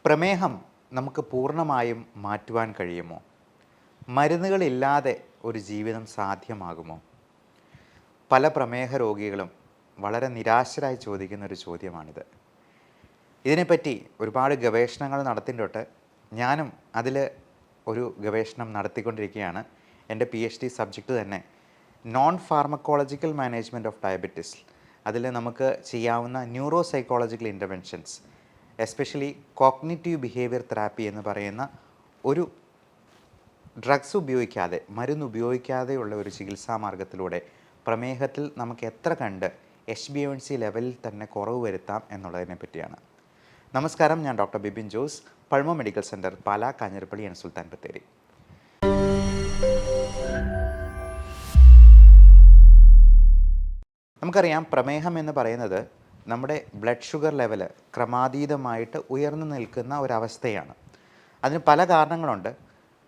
പ്രമേഹം നമുക്ക് പൂർണ്ണമായും മാറ്റുവാൻ കഴിയുമോ? മരുന്നുകളില്ലാതെ ഒരു ജീവിതം സാധ്യമാകുമോ? പല പ്രമേഹ രോഗികളും വളരെ നിരാശരായി ചോദിക്കുന്ന ഒരു ചോദ്യമാണിത്. ഇതിനെപ്പറ്റി ഒരുപാട് ഗവേഷണങ്ങൾ നടത്തിയിട്ടുണ്ട്. ഞാനും അതിൽ ഒരു ഗവേഷണം നടത്തിക്കൊണ്ടിരിക്കുകയാണ്. എൻ്റെ PhD സബ്ജക്റ്റ് തന്നെ non pharmacological management of diabetes. അതിൽ നമുക്ക് ചെയ്യാവുന്ന neuro psychological interventions, especially cognitive behaviour therapy എന്ന് പറയുന്ന ഒരു ഡ്രഗ്സ് ഉപയോഗിക്കാതെ, മരുന്ന് ഉപയോഗിക്കാതെയുള്ള ഒരു ചികിത്സാ മാർഗത്തിലൂടെ പ്രമേഹത്തിൽ നമുക്ക് എത്ര കണ്ട് HbA1c ലെവലിൽ തന്നെ കുറവ് വരുത്താം എന്നുള്ളതിനെ പറ്റിയാണ്. നമസ്കാരം, ഞാൻ doctor Bibin Jose, pulmo medical centre, Pala, Kanjirappally and Sultan Bathery. നമുക്കറിയാം, പ്രമേഹം എന്ന് പറയുന്നത് നമ്മുടെ ബ്ലഡ് ഷുഗർ ലെവൽ ക്രമാതീതമായിട്ട് ഉയർന്നു നിൽക്കുന്ന ഒരവസ്ഥയാണ്. അതിന് പല കാരണങ്ങളുണ്ട്.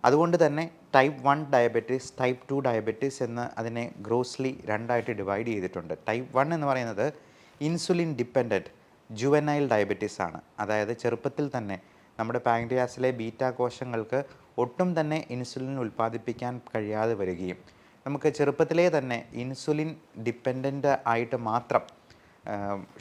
അതുകൊണ്ട് തന്നെ ടൈപ്പ് 1 ഡയബറ്റീസ്, ടൈപ്പ് 2 ഡയബറ്റീസ് എന്ന് അതിനെ ഗ്രോസ്ലി രണ്ടായിട്ട് ഡിവൈഡ് ചെയ്തിട്ടുണ്ട്. ടൈപ്പ് 1 എന്ന് പറയുന്നത് ഇൻസുലിൻ ഡിപ്പെൻഡൻറ്റ് ജുവനൈൽ ഡയബറ്റീസ് ആണ്. അതായത് ചെറുപ്പത്തിൽ തന്നെ നമ്മുടെ പാൻക്രിയാസിലെ ബീറ്റാ കോശങ്ങൾക്ക് ഒട്ടും തന്നെ ഇൻസുലിൻ ഉൽപ്പാദിപ്പിക്കാൻ കഴിയാതെ വരികയും നമുക്ക് ചെറുപ്പത്തിലേ തന്നെ ഇൻസുലിൻ ഡിപ്പെൻഡൻ്റ് ആയിട്ട് മാത്രം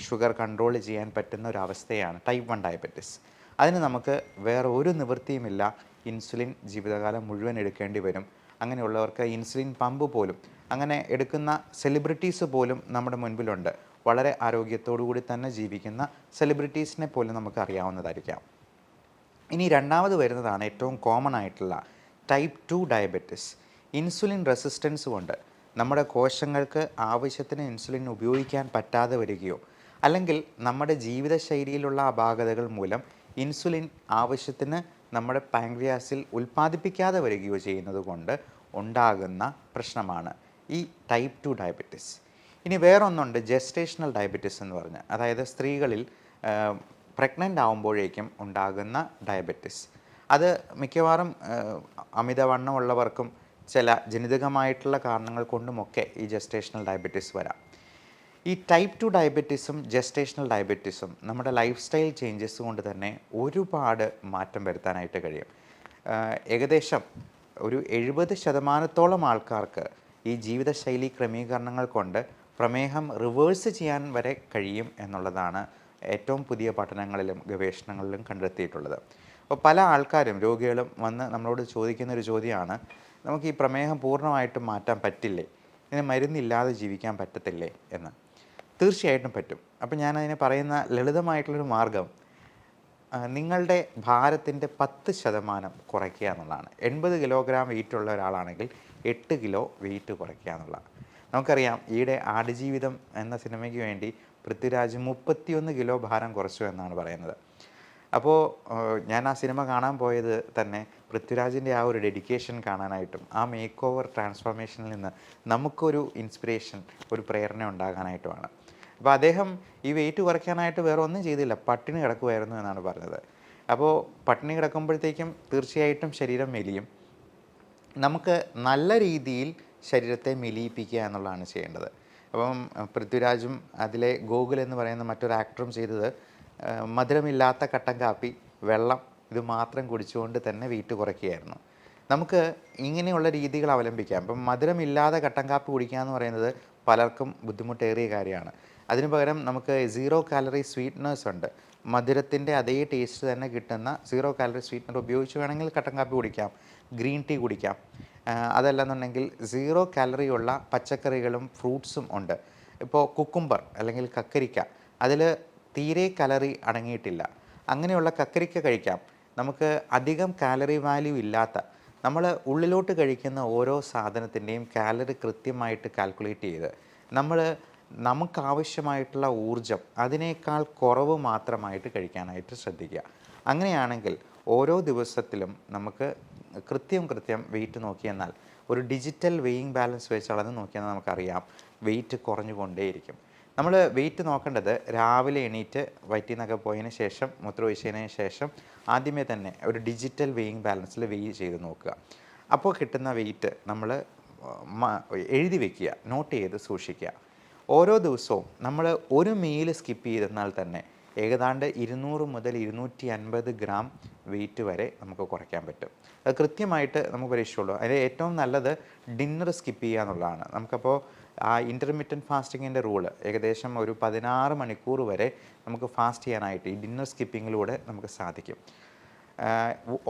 ഷുഗർ കൺട്രോൾ ചെയ്യാൻ പറ്റുന്ന ഒരു അവസ്ഥയാണ് ടൈപ്പ് 1 ഡയബറ്റീസ്. അതിന് നമുക്ക് വേറെ ഒരു നിവൃത്തിയുമില്ല, ഇൻസുലിൻ ജീവിതകാലം മുഴുവൻ എടുക്കേണ്ടി വരും. അങ്ങനെയുള്ളവർക്ക് ഇൻസുലിൻ പമ്പ് പോലും, അങ്ങനെ എടുക്കുന്ന സെലിബ്രിറ്റീസ് പോലും നമ്മുടെ മുൻപിലുണ്ട്. വളരെ ആരോഗ്യത്തോടുകൂടി തന്നെ ജീവിക്കുന്ന സെലിബ്രിറ്റീസിനെ പോലും നമുക്ക് അറിയാവുന്നതായിരിക്കാം. ഇനി രണ്ടാമത് വരുന്നതാണ് ഏറ്റവും കോമൺ ആയിട്ടുള്ള ടൈപ്പ് 2 ഡയബറ്റീസ്. ഇൻസുലിൻ റെസിസ്റ്റൻസ് കൊണ്ട് നമ്മുടെ കോശങ്ങൾക്ക് ആവശ്യത്തിന് ഇൻസുലിൻ ഉപയോഗിക്കാൻ പറ്റാതെ വരികയോ അല്ലെങ്കിൽ നമ്മുടെ ജീവിതശൈലിയിലുള്ള അപാകതകൾ മൂലം ഇൻസുലിൻ ആവശ്യത്തിന് നമ്മുടെ പാൻക്രിയാസിൽ ഉൽപ്പാദിപ്പിക്കാതെ വരികയോ ചെയ്യുന്നത് കൊണ്ട് ഉണ്ടാകുന്ന പ്രശ്നമാണ് ഈ ടൈപ്പ് 2 ഡയബറ്റീസ്. ഇനി വേറൊന്നുണ്ട്, ജെസ്റ്റേഷണൽ ഡയബറ്റീസ് എന്ന് പറഞ്ഞാൽ, അതായത് സ്ത്രീകളിൽ പ്രഗ്നൻ്റ് ആവുമ്പോഴേക്കും ഉണ്ടാകുന്ന ഡയബറ്റീസ്. അത് മിക്കവാറും അമിതവണ്ണമുള്ളവർക്കും ചില ജനിതകമായിട്ടുള്ള കാരണങ്ങൾ കൊണ്ടുമൊക്കെ ഈ ജെസ്റ്റേഷണൽ ഡയബറ്റീസ് വരാം. ഈ ടൈപ്പ് 2 ഡയബറ്റീസും ജെസ്റ്റേഷണൽ ഡയബറ്റീസും നമ്മുടെ ലൈഫ് സ്റ്റൈൽ ചേഞ്ചസ് കൊണ്ട് തന്നെ ഒരുപാട് മാറ്റം വരുത്താനായിട്ട് കഴിയും. ഏകദേശം ഒരു 70% ആൾക്കാർക്ക് ഈ ജീവിതശൈലി ക്രമീകരണങ്ങൾ കൊണ്ട് പ്രമേഹം റിവേഴ്സ് ചെയ്യാൻ വരെ കഴിയും എന്നുള്ളതാണ് ഏറ്റവും പുതിയ പഠനങ്ങളിലും ഗവേഷണങ്ങളിലും കണ്ടെത്തിയിട്ടുള്ളത്. അപ്പോൾ പല ആൾക്കാരും, രോഗികളും വന്ന് നമ്മളോട് ചോദിക്കുന്നൊരു ചോദ്യമാണ്, നമുക്ക് ഈ പ്രമേഹം പൂർണ്ണമായിട്ടും മാറ്റാൻ പറ്റില്ലേ, ഇതിന് മരുന്നില്ലാതെ ജീവിക്കാൻ പറ്റത്തില്ലേ എന്ന്. തീർച്ചയായിട്ടും പറ്റും. അപ്പോൾ ഞാനതിന് പറയുന്ന ലളിതമായിട്ടുള്ളൊരു മാർഗം നിങ്ങളുടെ ഭാരത്തിൻ്റെ 10% കുറയ്ക്കുക എന്നുള്ളതാണ്. 80 കിലോഗ്രാം വെയിറ്റുള്ള ഒരാളാണെങ്കിൽ 8 കിലോ വെയിറ്റ് കുറയ്ക്കുക എന്നുള്ളതാണ്. നമുക്കറിയാം, ഈയിടെ ആടുജീവിതം എന്ന സിനിമയ്ക്ക് വേണ്ടി പൃഥ്വിരാജ് 31 കിലോ ഭാരം കുറച്ചു എന്നാണ് പറയുന്നത്. അപ്പോൾ ഞാൻ ആ സിനിമ കാണാൻ പോയത് തന്നെ പൃഥ്വിരാജിൻ്റെ ആ ഒരു ഡെഡിക്കേഷൻ കാണാനായിട്ടും ആ മേക്ക് ഓവർ ട്രാൻസ്ഫോർമേഷനിൽ നിന്ന് നമുക്കൊരു ഇൻസ്പിറേഷൻ, ഒരു പ്രേരണ ഉണ്ടാകാനായിട്ടുമാണ്. അപ്പോൾ അദ്ദേഹം ഈ വെയിറ്റ് കുറയ്ക്കാനായിട്ട് വേറെ ഒന്നും ചെയ്തില്ല, പട്ടിണി കിടക്കുമായിരുന്നു എന്നാണ് പറഞ്ഞത്. അപ്പോൾ പട്ടിണി കിടക്കുമ്പോഴത്തേക്കും തീർച്ചയായിട്ടും ശരീരം മെലിയും. നമുക്ക് നല്ല രീതിയിൽ ശരീരത്തെ മെലിയിപ്പിക്കുക എന്നുള്ളതാണ് ചെയ്യേണ്ടത്. അപ്പം പൃഥ്വിരാജും അതിലെ ഗോകുൽ എന്ന് പറയുന്ന മറ്റൊരു ആക്ടറും ചെയ്തത് മധുരമില്ലാത്ത കട്ടൻ കാപ്പി, വെള്ളം ഇത് മാത്രം കുടിച്ചുകൊണ്ട് തന്നെ വെയിറ്റ് കുറയ്ക്കുകയായിരുന്നു. നമുക്ക് ഇങ്ങനെയുള്ള രീതികൾ അവലംബിക്കാം. ഇപ്പം മധുരമില്ലാതെ കട്ടൻ കാപ്പി കുടിക്കുക എന്ന് പറയുന്നത് പലർക്കും ബുദ്ധിമുട്ടേറിയ കാര്യമാണ്. അതിനു പകരം നമുക്ക് 0 കാലറി സ്വീറ്റ്നേഴ്സ് ഉണ്ട്. മധുരത്തിൻ്റെ അതേ ടേസ്റ്റ് തന്നെ കിട്ടുന്ന 0 കാലറി സ്വീറ്റ്നർ ഉപയോഗിച്ച് വേണമെങ്കിൽ കട്ടൻ കാപ്പി കുടിക്കാം, ഗ്രീൻ ടീ കുടിക്കാം. അതല്ലെന്നുണ്ടെങ്കിൽ 0 കാലറി ഉള്ള പച്ചക്കറികളും ഫ്രൂട്ട്സും ഉണ്ട്. ഇപ്പോൾ കുക്കുംബർ അല്ലെങ്കിൽ കക്കരിക്ക, അതിൽ തീരെ കലറി അടങ്ങിയിട്ടില്ല. അങ്ങനെയുള്ള കക്കരിക്ക കഴിക്കാം. നമുക്ക് അധികം കാലറി വാല്യൂ ഇല്ലാത്ത, നമ്മൾ ഉള്ളിലോട്ട് കഴിക്കുന്ന ഓരോ സാധനത്തിൻ്റെയും കാലറി കൃത്യമായിട്ട് കാൽക്കുലേറ്റ് ചെയ്ത് നമുക്കാവശ്യമായിട്ടുള്ള ഊർജം അതിനേക്കാൾ കുറവ് മാത്രമായിട്ട് കഴിക്കാനായിട്ട് ശ്രദ്ധിക്കുക. അങ്ങനെയാണെങ്കിൽ ഓരോ ദിവസത്തിലും നമുക്ക് കൃത്യം വെയിറ്റ് നോക്കിയെന്നാൽ, ഒരു ഡിജിറ്റൽ വെയിങ് ബാലൻസ് വെച്ച് അളന്ന് നോക്കിയെന്നാൽ നമുക്കറിയാം വെയിറ്റ് കുറഞ്ഞുകൊണ്ടേയിരിക്കും. നമ്മൾ വെയിറ്റ് നോക്കേണ്ടത് രാവിലെ എണീറ്റ് വയറ്റിൽ നിന്നൊക്കെ പോയതിന് ശേഷം, മൂത്രമൊഴിച്ചതിന് ശേഷം ആദ്യമേ തന്നെ ഒരു ഡിജിറ്റൽ വെയിങ് ബാലൻസിൽ വെയ് ചെയ്ത് നോക്കുക. അപ്പോൾ കിട്ടുന്ന വെയിറ്റ് നമ്മൾ എഴുതി വയ്ക്കുക, നോട്ട് ചെയ്ത് സൂക്ഷിക്കുക. ഓരോ ദിവസവും നമ്മൾ ഒരു മീൽ സ്കിപ്പ് ചെയ്തെന്നാൽ തന്നെ ഏതാണ്ട് 200 മുതൽ 250 ഗ്രാം വെയിറ്റ് വരെ നമുക്ക് കുറയ്ക്കാൻ പറ്റും. അത് കൃത്യമായിട്ട് നമുക്ക് പരീക്ഷിച്ചുള്ളൂ. അതിൽ ഏറ്റവും നല്ലത് ഡിന്നർ സ്കിപ്പ് ചെയ്യുക എന്നുള്ളതാണ്. നമുക്കപ്പോൾ ആ ഇൻ്റർമീഡിയറ്റ് ഫാസ്റ്റിങ്ങിൻ്റെ റൂള് ഏകദേശം ഒരു 16 മണിക്കൂർ വരെ നമുക്ക് ഫാസ്റ്റ് ചെയ്യാനായിട്ട് ഈ ഡിന്നർ സ്കിപ്പിങ്ങിലൂടെ നമുക്ക് സാധിക്കും.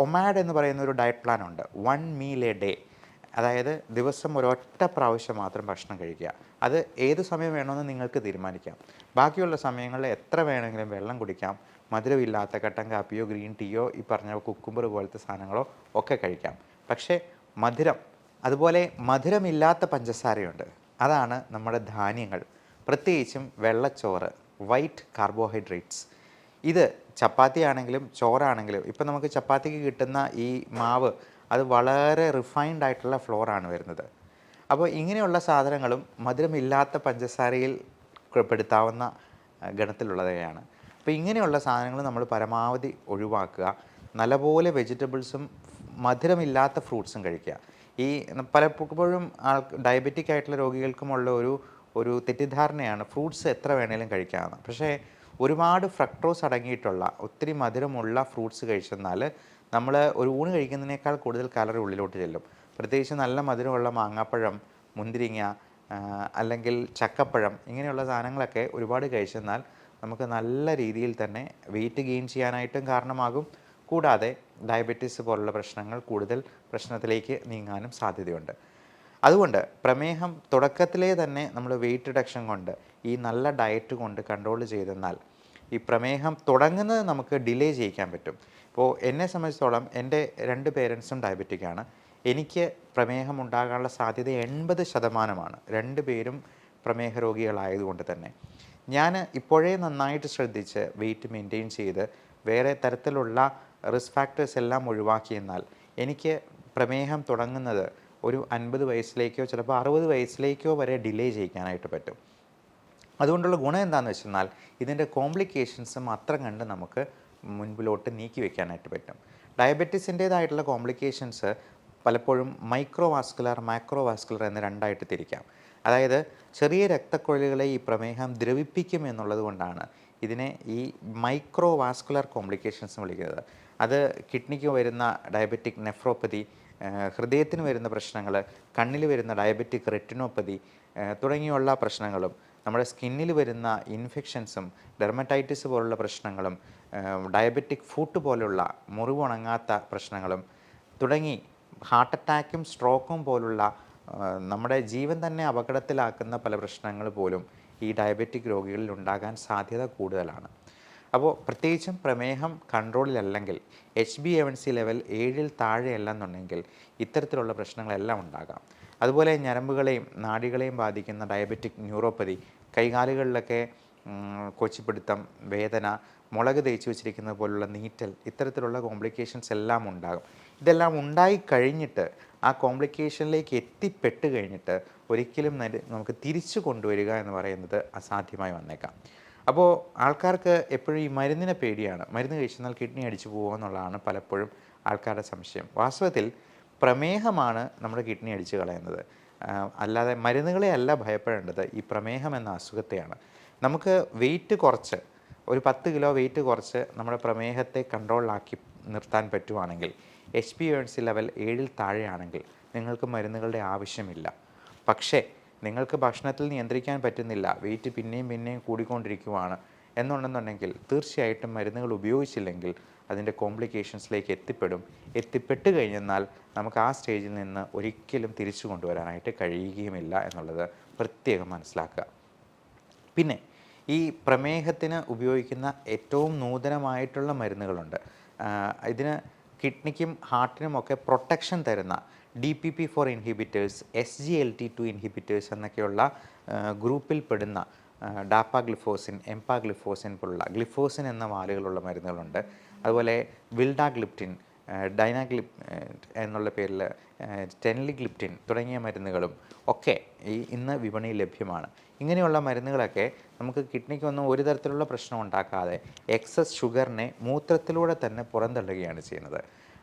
ഒമാഡ് എന്ന് പറയുന്ന ഒരു ഡയറ്റ് പ്ലാൻ ഉണ്ട്. 1 മീൽ എ ഡേ, അതായത് ദിവസം ഒരൊറ്റ പ്രാവശ്യം മാത്രം ഭക്ഷണം കഴിക്കുക. അത് ഏത് സമയം വേണമെന്ന് നിങ്ങൾക്ക് തീരുമാനിക്കാം. ബാക്കിയുള്ള സമയങ്ങളിൽ എത്ര വേണമെങ്കിലും വെള്ളം കുടിക്കാം. മധുരമില്ലാത്ത കട്ടൻ കാപ്പിയോ ഗ്രീൻ ടീയോ ഈ പറഞ്ഞ കുക്കുംബർ പോലത്തെ സാധനങ്ങളോ ഒക്കെ കഴിക്കാം. പക്ഷേ അതുപോലെ മധുരമില്ലാത്ത പഞ്ചസാരയുണ്ട്. അതാണ് നമ്മുടെ ധാന്യങ്ങൾ, പ്രത്യേകിച്ചും വെള്ളച്ചോറ്, വൈറ്റ് കാർബോഹൈഡ്രേറ്റ്സ്. ഇത് ചപ്പാത്തി ആണെങ്കിലും ചോറാണെങ്കിലും ഇപ്പം നമുക്ക് ചപ്പാത്തിക്ക് കിട്ടുന്ന ഈ മാവ് അത് വളരെ റിഫൈൻഡ് ആയിട്ടുള്ള ഫ്ലോറാണ് വരുന്നത്. അപ്പോൾ ഇങ്ങനെയുള്ള സാധനങ്ങളും മധുരമില്ലാത്ത പഞ്ചസാരയിൽ പെടുത്താവുന്ന ഗണത്തിലുള്ളവയാണ്. അപ്പോൾ ഇങ്ങനെയുള്ള സാധനങ്ങൾ നമ്മൾ പരമാവധി ഒഴിവാക്കുക. നല്ലപോലെ വെജിറ്റബിൾസും മധുരമില്ലാത്ത ഫ്രൂട്ട്സും കഴിക്കുക. ഈ പലപ്പോഴും ഡയബറ്റിക് ആയിട്ടുള്ള രോഗികൾക്കുമുള്ള ഒരു തെറ്റിദ്ധാരണയാണ് ഫ്രൂട്ട്സ് എത്ര വേണേലും കഴിക്കാമെന്ന്. പക്ഷേ ഒരുപാട് ഫ്രക്ടോസ് അടങ്ങിയിട്ടുള്ള ഒത്തിരി മധുരമുള്ള ഫ്രൂട്ട്സ് കഴിച്ചെന്നാൽ നമ്മൾ ഒരു ഊണ് കഴിക്കുന്നതിനേക്കാൾ കൂടുതൽ കാലറി ഉള്ളിലോട്ട് ചെല്ലും. പ്രത്യേകിച്ച് നല്ല മധുരമുള്ള മാങ്ങാപ്പഴം, മുന്തിരിങ്ങ, അല്ലെങ്കിൽ ചക്കപ്പഴം, ഇങ്ങനെയുള്ള സാധനങ്ങളൊക്കെ ഒരുപാട് കഴിച്ചെന്നാൽ നമുക്ക് നല്ല രീതിയിൽ തന്നെ വെയിറ്റ് ഗെയിൻ ചെയ്യാനായിട്ടും കാരണമാകും. കൂടാതെ ഡയബറ്റീസ് പോലുള്ള പ്രശ്നങ്ങൾ കൂടുതൽ പ്രശ്നത്തിലേക്ക് നീങ്ങാനും സാധ്യതയുണ്ട്. അതുകൊണ്ട് പ്രമേഹം തുടക്കത്തിലേ തന്നെ നമ്മൾ വെയിറ്റ് റിഡക്ഷൻ കൊണ്ട് ഈ നല്ല ഡയറ്റ് കൊണ്ട് കൺട്രോൾ ചെയ്തെന്നാൽ ഈ പ്രമേഹം തുടങ്ങുന്നത് നമുക്ക് ഡിലേ ചെയ്യിക്കാൻ പറ്റും. ഇപ്പോൾ എന്നെ സംബന്ധിച്ചിടത്തോളം എൻ്റെ 2 പേരൻസും ഡയബറ്റിക്കാണ്. എനിക്ക് പ്രമേഹം ഉണ്ടാകാനുള്ള സാധ്യത 80%. 2 പേരും പ്രമേഹ രോഗികളായതുകൊണ്ട് തന്നെ ഞാൻ ഇപ്പോഴേ നന്നായിട്ട് ശ്രദ്ധിച്ച് വെയിറ്റ് മെയിൻറ്റെയിൻ ചെയ്ത് വേറെ തരത്തിലുള്ള റിസ്ക് ഫാക്ടേഴ്സ് എല്ലാം ഒഴിവാക്കിയെന്നാൽ എനിക്ക് പ്രമേഹം തുടങ്ങുന്നത് ഒരു 50 വയസ്സിലേക്കോ ചിലപ്പോൾ 60 വയസ്സിലേക്കോ വരെ ഡിലേ ചെയ്യിക്കാനായിട്ട് പറ്റും. അതുകൊണ്ടുള്ള ഗുണം എന്താണെന്ന് വെച്ചെന്നാൽ ഇതിൻ്റെ കോംപ്ലിക്കേഷൻസും അത്ര കണ്ട് നമുക്ക് മുൻപിലോട്ട് നീക്കി വയ്ക്കാനായിട്ട് പറ്റും. ഡയബറ്റീസിൻ്റേതായിട്ടുള്ള കോംപ്ലിക്കേഷൻസ് പലപ്പോഴും മൈക്രോവാസ്കുലർ, മാക്രോവാസ്കുലർ എന്ന് 2ആയിട്ട് തിരിക്കാം. അതായത് ചെറിയ രക്തക്കുഴലുകളെ ഈ പ്രമേഹം ദ്രവിപ്പിക്കും എന്നുള്ളത് കൊണ്ടാണ് ഇതിനെ ഈ മൈക്രോവാസ്കുലർ കോംപ്ലിക്കേഷൻസ് വിളിക്കുന്നത്. അത് കിഡ്നിക്ക് വരുന്ന ഡയബറ്റിക് നെഫ്രോപ്പതി, ഹൃദയത്തിന് വരുന്ന പ്രശ്നങ്ങൾ, കണ്ണിൽ വരുന്ന ഡയബറ്റിക് റെറ്റിനോപ്പതി തുടങ്ങിയുള്ള പ്രശ്നങ്ങളും, നമ്മുടെ സ്കിന്നിൽ വരുന്ന ഇൻഫെക്ഷൻസും, ഡെർമറ്റൈറ്റിസ് പോലുള്ള പ്രശ്നങ്ങളും, ഡയബറ്റിക് ഫുട്ട് പോലുള്ള മുറിവുണങ്ങാത്ത പ്രശ്നങ്ങളും തുടങ്ങി ഹാർട്ട് അറ്റാക്കും സ്ട്രോക്കും പോലുള്ള നമ്മുടെ ജീവൻ തന്നെ അപകടത്തിലാക്കുന്ന പല പ്രശ്നങ്ങൾ പോലും ഈ ഡയബറ്റിക് രോഗികളിൽ ഉണ്ടാകാൻ സാധ്യത കൂടുതലാണ്. അപ്പോൾ പ്രത്യേകിച്ചും പ്രമേഹം കൺട്രോളിലല്ലെങ്കിൽ, HbA1c ലെവൽ 7-ൽ താഴെയല്ലെന്നുണ്ടെങ്കിൽ ഇത്തരത്തിലുള്ള പ്രശ്നങ്ങളെല്ലാം ഉണ്ടാകാം. അതുപോലെ ഞരമ്പുകളെയും നാഡികളെയും ബാധിക്കുന്ന ഡയബറ്റിക് ന്യൂറോപ്പതി, കൈകാലുകളിലൊക്കെ കൊച്ചിപ്പിടുത്തം, വേദന, മുളക് തേച്ച് വെച്ചിരിക്കുന്നത് പോലുള്ള നീറ്റൽ, ഇത്തരത്തിലുള്ള കോംപ്ലിക്കേഷൻസ് എല്ലാം ഉണ്ടാകും. ഇതെല്ലാം ഉണ്ടായിക്കഴിഞ്ഞിട്ട് ആ കോംപ്ലിക്കേഷനിലേക്ക് എത്തിപ്പെട്ട് കഴിഞ്ഞിട്ട് ഒരിക്കലും നമുക്ക് തിരിച്ചു കൊണ്ടുവരിക എന്ന് പറയുന്നത് അസാധ്യമായി വന്നേക്കാം. അപ്പോൾ ആൾക്കാർക്ക് എപ്പോഴും ഈ മരുന്നിനെ പേടിയാണ്. മരുന്ന് കഴിച്ചെന്നാൽ കിഡ്നി അടിച്ചു പോകുക എന്നുള്ളതാണ് പലപ്പോഴും ആൾക്കാരുടെ സംശയം. വാസ്തവത്തിൽ പ്രമേഹമാണ് നമ്മുടെ കിഡ്നി അടിച്ചു കളയുന്നത്. അല്ലാതെ മരുന്നുകളെ അല്ല ഭയപ്പെടേണ്ടത്, ഈ പ്രമേഹം എന്ന അസുഖത്തെയാണ്. നമുക്ക് വെയിറ്റ് കുറച്ച് ഒരു 10 കിലോ വെയിറ്റ് കുറച്ച് നമ്മുടെ പ്രമേഹത്തെ കൺട്രോളിലാക്കി നിർത്താൻ പറ്റുവാണെങ്കിൽ, HbA1c ലെവൽ 7-ൽ താഴെയാണെങ്കിൽ നിങ്ങൾക്ക് മരുന്നുകളുടെ ആവശ്യമില്ല. പക്ഷേ നിങ്ങൾക്ക് ഭക്ഷണത്തിൽ നിയന്ത്രിക്കാൻ പറ്റുന്നില്ല, വെയിറ്റ് പിന്നെയും കൂടിക്കൊണ്ടിരിക്കുവാണ് എന്നുണ്ടെന്നുണ്ടെങ്കിൽ തീർച്ചയായിട്ടും മരുന്നുകൾ ഉപയോഗിച്ചില്ലെങ്കിൽ അതിൻ്റെ കോംപ്ലിക്കേഷൻസിലേക്ക് എത്തിപ്പെട്ട് കഴിഞ്ഞെന്നാൽ നമുക്ക് ആ സ്റ്റേജിൽ നിന്ന് ഒരിക്കലും തിരിച്ചു കൊണ്ടുവരാനായിട്ട് കഴിയുകയുമില്ല എന്നുള്ളത് പ്രത്യേകം മനസ്സിലാക്കുക. പിന്നെ ഈ പ്രമേഹത്തിന് ഉപയോഗിക്കുന്ന ഏറ്റവും നൂതനമായിട്ടുള്ള മരുന്നുകളുണ്ട്. ഇതിന് കിഡ്നിക്കും ഹാർട്ടിനുമൊക്കെ പ്രൊട്ടക്ഷൻ തരുന്ന DPP-4 ഇൻഹിബിറ്റേഴ്സ്, SGLT2 ഇൻഹിബിറ്റേഴ്സ് എന്നൊക്കെയുള്ള ഗ്രൂപ്പിൽ പെടുന്ന ഡാപ്പാഗ്ലിഫോസിൻ, എംപാഗ്ലിഫോസിൻ പോലുള്ള ഗ്ലിഫോസിൻ എന്ന വാലുകളുള്ള മരുന്നുകളുണ്ട്. അതുപോലെ വിൽഡാഗ്ലിപ്റ്റിൻ, എന്നുള്ള പേരിൽ ടെൻലിഗ്ലിപ്റ്റിൻ തുടങ്ങിയ മരുന്നുകളും ഒക്കെ ഇന്ന് വിപണിയിൽ ലഭ്യമാണ്. ഇങ്ങനെയുള്ള മരുന്നുകളൊക്കെ നമുക്ക് കിഡ്നിക്കൊന്നും ഒരു തരത്തിലുള്ള പ്രശ്നം ഉണ്ടാക്കാതെ എക്സസ് ഷുഗറിനെ മൂത്രത്തിലൂടെ തന്നെ പുറന്തള്ളുകയാണ് ചെയ്യുന്നത്.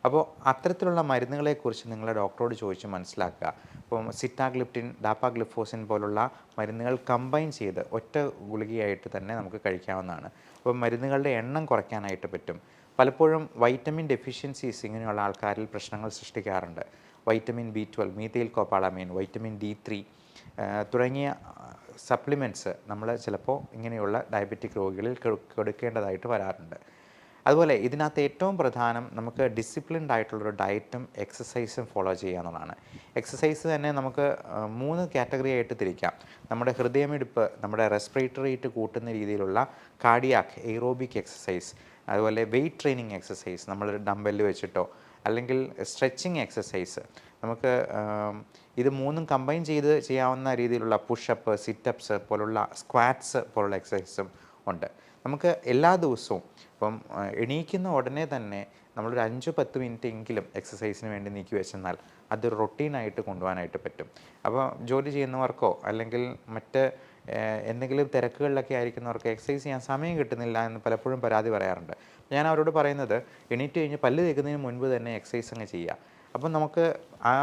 അപ്പോൾ അത്തരത്തിലുള്ള മരുന്നുകളെക്കുറിച്ച് നിങ്ങളുടെ ഡോക്ടറോട് ചോദിച്ച് മനസ്സിലാക്കുക. ഇപ്പം സിറ്റാഗ്ലിപ്റ്റിൻ, ഡാപ്പാഗ്ലിഫോസിൻ പോലുള്ള മരുന്നുകൾ കമ്പൈൻ ചെയ്ത് ഒറ്റ ഗുളികയായിട്ട് തന്നെ നമുക്ക് കഴിക്കാവുന്നതാണ്. അപ്പോൾ മരുന്നുകളുടെ എണ്ണം കുറയ്ക്കാനായിട്ട് പറ്റും. പലപ്പോഴും വൈറ്റമിൻ ഡെഫിഷ്യൻസീസ് ഇങ്ങനെയുള്ള ആൾക്കാരിൽ പ്രശ്നങ്ങൾ സൃഷ്ടിക്കാറുണ്ട്. Vitamin B12, methyl cobalamin, vitamin D3 തുടങ്ങിയ സപ്ലിമെൻറ്റ്സ് നമ്മൾ ചിലപ്പോൾ ഇങ്ങനെയുള്ള ഡയബറ്റിക് രോഗികളിൽ കൊടുക്കേണ്ടതായിട്ട് വരാറുണ്ട്. അതുപോലെ ഇതിനകത്ത് ഏറ്റവും പ്രധാനം നമുക്ക് ഡിസിപ്ലിൻഡ് ആയിട്ടുള്ളൊരു ഡയറ്റും എക്സസൈസും ഫോളോ ചെയ്യുക എന്നുള്ളതാണ്. എക്സസൈസ് തന്നെ നമുക്ക് 3 കാറ്റഗറി ആയിട്ട് തിരിക്കാം. നമ്മുടെ ഹൃദയമിടിപ്പ്, നമ്മുടെ റെസ്പിറേറ്ററി റേറ്റ് കൂട്ടുന്ന രീതിയിലുള്ള കാർഡിയാക് എയ്റോബിക് എക്സസൈസ്, അതുപോലെ വെയ്റ്റ് ട്രെയിനിങ് എക്സസൈസ് നമ്മൾ ഡംബെല്ല് വെച്ചിട്ടോ അല്ലെങ്കിൽ സ്ട്രെച്ചിങ് എക്സസൈസ്, നമുക്ക് ഇത് 3ഉം കമ്പൈൻ ചെയ്ത് ചെയ്യാവുന്ന രീതിയിലുള്ള പുഷപ്പ്, സിറ്റപ്സ് പോലുള്ള സ്ക്വാറ്റ്സ് പോലുള്ള എക്സസൈസും ഉണ്ട്. നമുക്ക് എല്ലാ ദിവസവും ഇപ്പം എണീക്കുന്ന ഉടനെ തന്നെ നമ്മളൊരു 5-10 മിനിറ്റ് എങ്കിലും എക്സസൈസിന് വേണ്ടി നീക്കി വെച്ചെന്നാൽ അതൊരു റൊട്ടീനായിട്ട് കൊണ്ടുപോകാനായിട്ട് പറ്റും. അപ്പോൾ ജോലി ചെയ്യുന്നവർക്കോ അല്ലെങ്കിൽ മറ്റ് എന്തെങ്കിലും തിരക്കുകളിലൊക്കെ ആയിരിക്കുന്നവർക്ക് എക്സസൈസ് ചെയ്യാൻ സമയം കിട്ടുന്നില്ല എന്ന് പലപ്പോഴും പരാതി പറയാറുണ്ട്. ഞാൻ അവരോട് പറയുന്നത്, എണീറ്റ് കഴിഞ്ഞ് പല്ല് തേക്കുന്നതിന് മുൻപ് തന്നെ എക്സസൈസ് അങ്ങ് ചെയ്യുക. അപ്പം നമുക്ക് ആ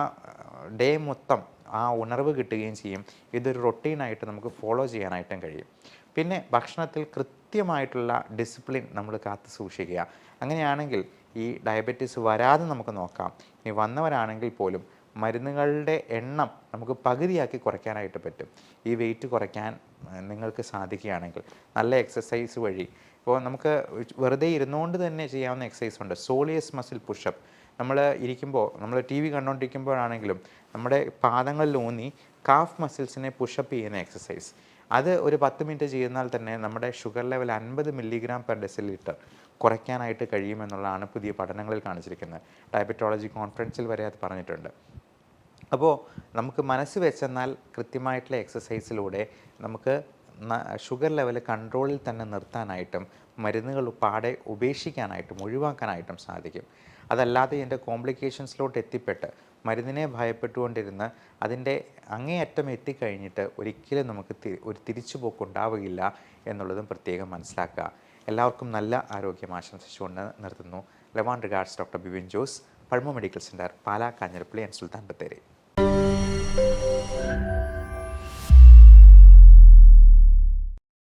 ഡേ മൊത്തം ആ ഉണർവ് കിട്ടുകയും ചെയ്യും. ഇതൊരു റൊട്ടീനായിട്ട് നമുക്ക് ഫോളോ ചെയ്യാനായിട്ടും കഴിയും. പിന്നെ ഭക്ഷണത്തിൽ കൃത്യമായിട്ടുള്ള ഡിസിപ്ലിൻ നമ്മൾ കാത്തു സൂക്ഷിക്കുക. അങ്ങനെയാണെങ്കിൽ ഈ ഡയബറ്റീസ് വരാതെ നമുക്ക് നോക്കാം. ഇനി വന്നവരാണെങ്കിൽ പോലും മരുന്നുകളുടെ എണ്ണം നമുക്ക് പകുതിയാക്കി കുറയ്ക്കാനായിട്ട് പറ്റും. ഈ വെയിറ്റ് കുറയ്ക്കാൻ നിങ്ങൾക്ക് സാധിക്കുകയാണെങ്കിൽ നല്ല എക്സസൈസ് വഴി, ഇപ്പോൾ നമുക്ക് വെറുതെ ഇരുന്നുകൊണ്ട് തന്നെ ചെയ്യാവുന്ന എക്സസൈസ് ഉണ്ട്. Soleus muscle push up. നമ്മൾ ഇരിക്കുമ്പോൾ, നമ്മൾ TV കണ്ടുകൊണ്ടിരിക്കുമ്പോഴാണെങ്കിലും നമ്മുടെ പാദങ്ങളിൽ ഊന്നി കാഫ് മസിൽസിനെ പുഷപ്പ് ചെയ്യുന്ന എക്സസൈസ്, അത് ഒരു 10 മിനിറ്റ് ചെയ്യുന്നാൽ തന്നെ നമ്മുടെ ഷുഗർ ലെവൽ 50 mg/dL കുറയ്ക്കാനായിട്ട് കഴിയുമെന്നുള്ളതാണ് പുതിയ പഠനങ്ങളിൽ കാണിച്ചിരിക്കുന്നത്. ഡയബറ്റോളജി കോൺഫറൻസിൽ വരെ അത് പറഞ്ഞിട്ടുണ്ട്. അപ്പോൾ നമുക്ക് മനസ്സ് വെച്ചെന്നാൽ കൃത്യമായിട്ടുള്ള എക്സസൈസിലൂടെ നമുക്ക് ഷുഗർ ലെവൽ കൺട്രോളിൽ തന്നെ നിർത്താനായിട്ടും മരുന്നുകൾ പാടെ ഉപേക്ഷിക്കാനായിട്ടും ഒഴിവാക്കാനായിട്ടും സാധിക്കും. അതല്ലാതെ ഇതിൻ്റെ കോംപ്ലിക്കേഷൻസിലോട്ട് എത്തിപ്പെട്ട് മരുന്നിനെ ഭയപ്പെട്ടുകൊണ്ടിരുന്ന് അതിൻ്റെ അങ്ങേയറ്റം എത്തിക്കഴിഞ്ഞിട്ട് ഒരിക്കലും നമുക്ക് ഒരു തിരിച്ചുപോക്കുണ്ടാവുകയില്ല എന്നുള്ളതും പ്രത്യേകം മനസ്സിലാക്കുക. എല്ലാവർക്കും നല്ല ആരോഗ്യം ആശംസിച്ചുകൊണ്ട് നിർത്തുന്നു. Love and regards, doctor Bipin Jose, pulmo medical centre, Pala, Kanjirappally and Sultan Bathery.